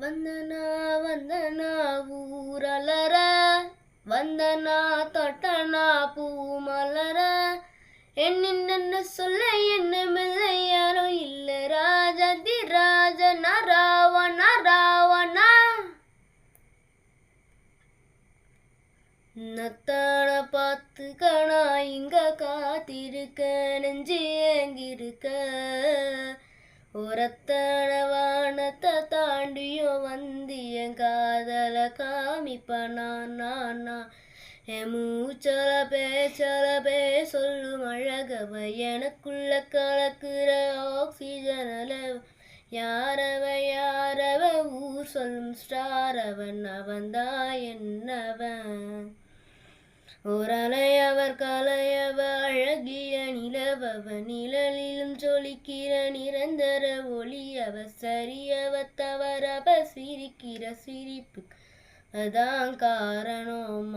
வந்தனா வந்தனா ஊரலர வந்தனா தொட்டனா பூ மலர என்ன சொல்ல என்ன மெல்ல யாரும் இல்ல ராஜதி ராஜன ராவண ராவணா நத்தான பார்த்துக்கணா இங்க காத்திருக்க நெஞ்சு ஏங்கிருக்க ஒரத்தான வானத்தை தாண்டியோ வந்து என் காதல காமிப்பனா என் மூச்சல சொல்லும் அழகவ எனக்குள்ள கலக்குற ஆக்சிஜனல யாரவ ஊர் சொல்லும் ஸ்டார் அவன்தான் என்னவன் ஓரலையவர் கலையவ அழகிய நிலவவ நிழலிலும் ஜொலிக்கிற நிரந்தர ஒளியவ சரியவ தவறவ சிரிக்கிற சிரிப்பு அதான் காரணம்